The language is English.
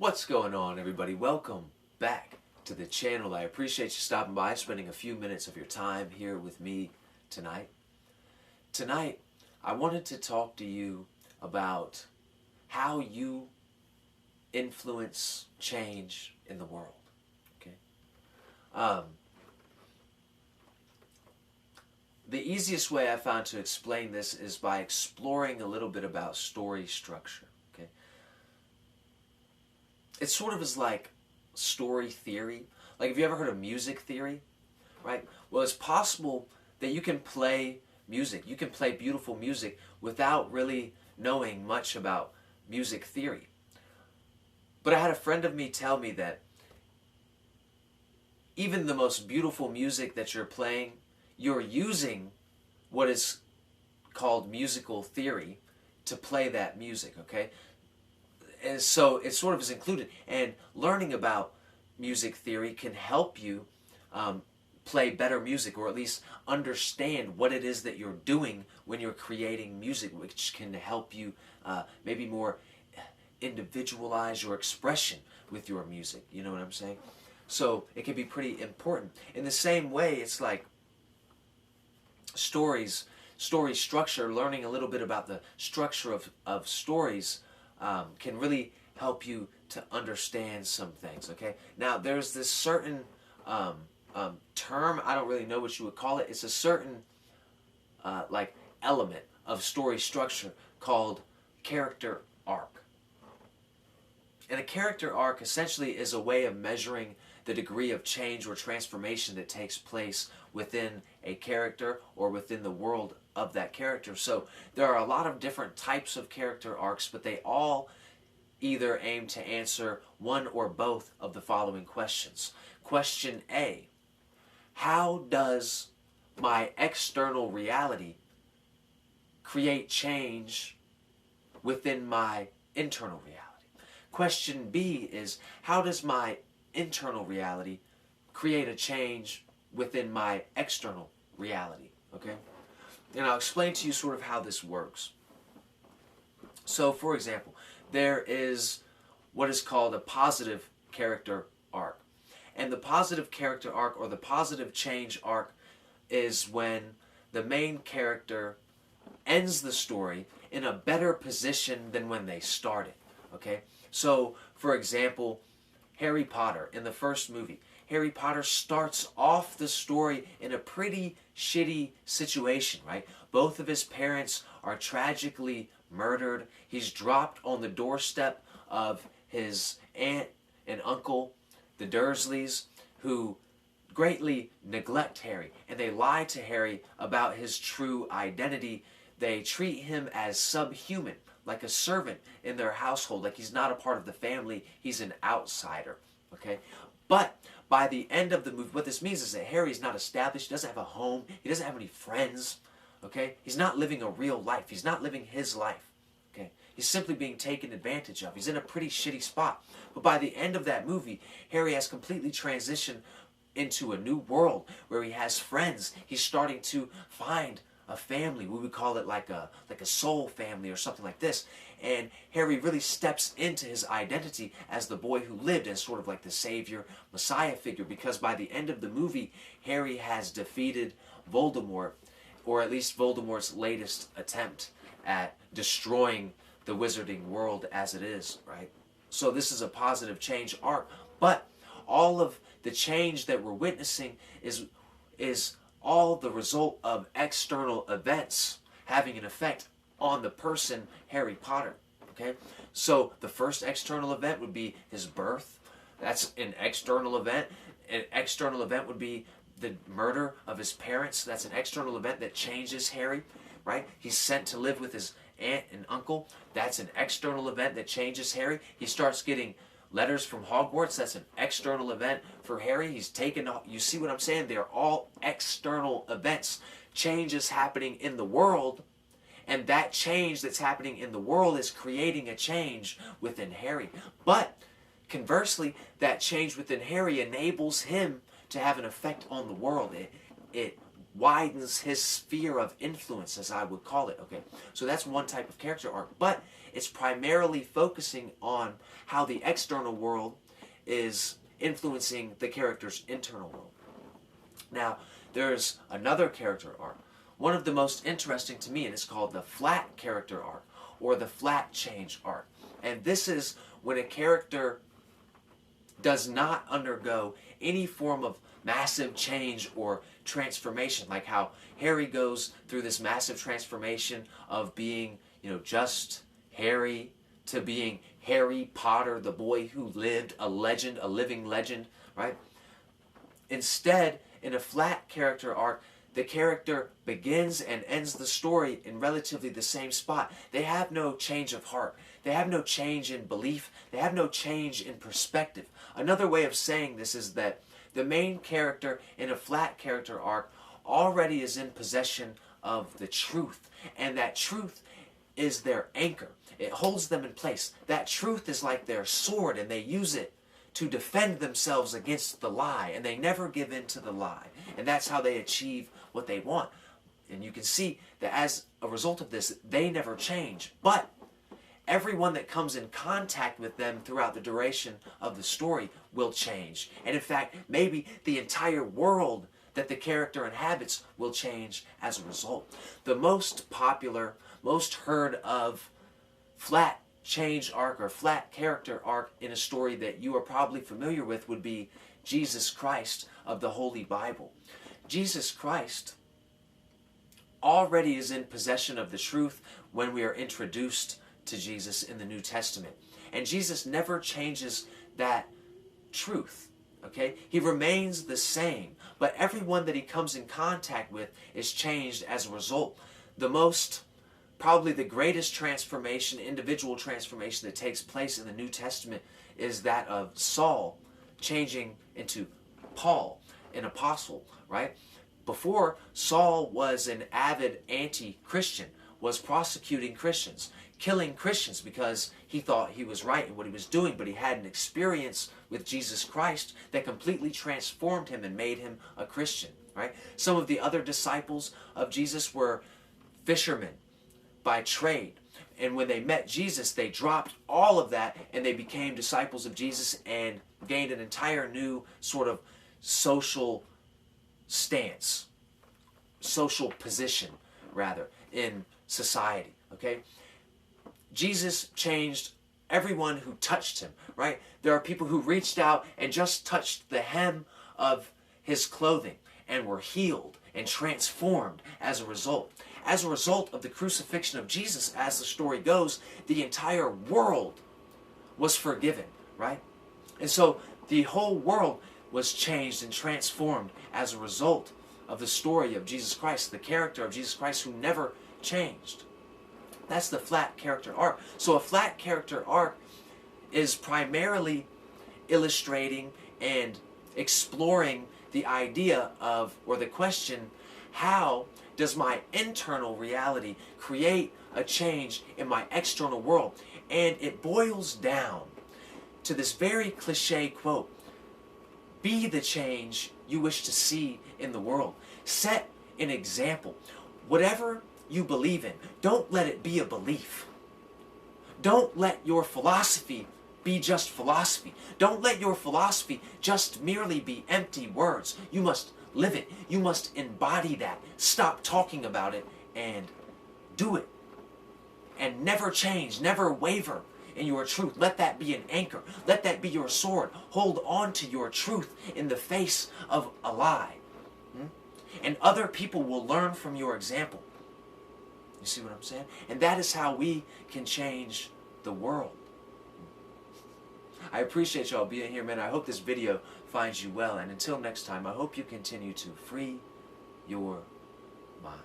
What's going on, everybody? Welcome back to the channel. I appreciate you stopping by, spending a few minutes of your time here with me tonight. Tonight, I wanted to talk to you about how you influence change in the world. Okay. The easiest way I found to explain this is by exploring a little bit about story structure. Okay. It sort of is like story theory. Like, have you ever heard of music theory? Right? Well, it's possible that you can play music. You can play beautiful music without really knowing much about music theory. But I had a friend of me tell me that even the most beautiful music that you're playing, you're using what is called musical theory to play that music, okay? And so it sort of is included. And learning about music theory can help you play better music, or at least understand what it is that you're doing when you're creating music, which can help you maybe more individualize your expression with your music. You know what I'm saying? So it can be pretty important. In the same way, it's like story structure, learning a little bit about the structure of stories can really help you to understand some things, okay? Now, there's this certain term, I don't really know what you would call it. It's a certain like element of story structure called character arc. And a character arc essentially is a way of measuring the degree of change or transformation that takes place within a character or within the world of that character. So there are a lot of different types of character arcs, but they all either aim to answer one or both of the following questions. Question A: how does my external reality create change within my internal reality? Question B is, how does my internal reality create a change within my external reality? Okay? And I'll explain to you sort of how this works. So, for example, there is what is called a positive character arc. And the positive character arc, or the positive change arc, is when the main character ends the story in a better position than when they started. Okay? So, for example, Harry Potter, in the first movie, Harry Potter starts off the story in a pretty shitty situation, right? Both of his parents are tragically murdered. He's dropped on the doorstep of his aunt and uncle, the Dursleys, who greatly neglect Harry, and they lie to Harry about his true identity. They treat him as subhuman, like a servant in their household, like he's not a part of the family, he's an outsider, okay? But by the end of the movie, what this means is that Harry's not established, he doesn't have a home, he doesn't have any friends, okay? He's not living a real life, he's not living his life, okay? He's simply being taken advantage of. He's in a pretty shitty spot. But by the end of that movie, Harry has completely transitioned into a new world where he has friends. He's starting to find a family. We would call it like a soul family or something like this. And Harry really steps into his identity as the boy who lived, as sort of like the savior, messiah figure, because by the end of the movie, Harry has defeated Voldemort, or at least Voldemort's latest attempt at destroying the wizarding world as it is, right? So this is a positive change arc, but all of the change that we're witnessing is all the result of external events having an effect on the person Harry Potter, okay? So the first external event would be his birth. That's an external event. An external event would be the murder of his parents. That's an external event that changes Harry, right? He's sent to live with his aunt and uncle. That's an external event that changes Harry. He starts getting letters from Hogwarts. That's an external event for Harry. He's taken, you see what I'm saying? They're all external events. Change is happening in the world, and that change that's happening in the world is creating a change within Harry. But conversely, that change within Harry enables him to have an effect on the world. It widens his sphere of influence, as I would call it. Okay, so that's one type of character arc. But it's primarily focusing on how the external world is influencing the character's internal world. Now, there's another character arc, one of the most interesting to me, and it's called the flat character arc, or the flat change arc. And this is when a character does not undergo any form of massive change or transformation, like how Harry goes through this massive transformation of being, just Harry to being Harry Potter, the boy who lived, a legend, a living legend, right? Instead, in a flat character arc, the character begins and ends the story in relatively the same spot. They have no change of heart. They have no change in belief. They have no change in perspective. Another way of saying this is that the main character in a flat character arc already is in possession of the truth. And that truth is their anchor. It holds them in place. That truth is like their sword, and they use it to defend themselves against the lie, and they never give in to the lie. And that's how they achieve what they want. And you can see that as a result of this, they never change. But everyone that comes in contact with them throughout the duration of the story will change. And in fact, maybe the entire world that the character inhabits will change as a result. The most popular, most heard of flat change arc or flat character arc in a story that you are probably familiar with would be Jesus Christ of the Holy Bible. Jesus Christ already is in possession of the truth when we are introduced to Jesus in the New Testament. And Jesus never changes that truth. Okay? He remains the same, but everyone that he comes in contact with is changed as a result. Probably the greatest transformation, individual transformation that takes place in the New Testament is that of Saul changing into Paul, an apostle, right? Before, Saul was an avid anti-Christian, was prosecuting Christians, killing Christians because he thought he was right in what he was doing, but he had an experience with Jesus Christ that completely transformed him and made him a Christian, right? Some of the other disciples of Jesus were fishermen by trade. And when they met Jesus, they dropped all of that and they became disciples of Jesus and gained an entire new sort of social stance, social position, rather, in society, okay? Jesus changed everyone who touched him, right? There are people who reached out and just touched the hem of his clothing and were healed and transformed as a result. As a result of the crucifixion of Jesus, as the story goes, the entire world was forgiven, right? And so the whole world was changed and transformed as a result of the story of Jesus Christ, the character of Jesus Christ who never changed. That's the flat character arc. So a flat character arc is primarily illustrating and exploring the idea of, or the question, how does my internal reality create a change in my external world? And it boils down to this very cliche quote: be the change you wish to see in the world. Set an example. Whatever you believe in, don't let it be a belief. Don't let your philosophy be just philosophy. Don't let your philosophy just merely be empty words. You must live it. You must embody that. Stop talking about it and do it. And never change, never waver in your truth. Let that be an anchor. Let that be your sword. Hold on to your truth in the face of a lie. And other people will learn from your example. You see what I'm saying? And that is how we can change the world. I appreciate y'all being here, man. I hope this video finds you well. And until next time, I hope you continue to free your mind.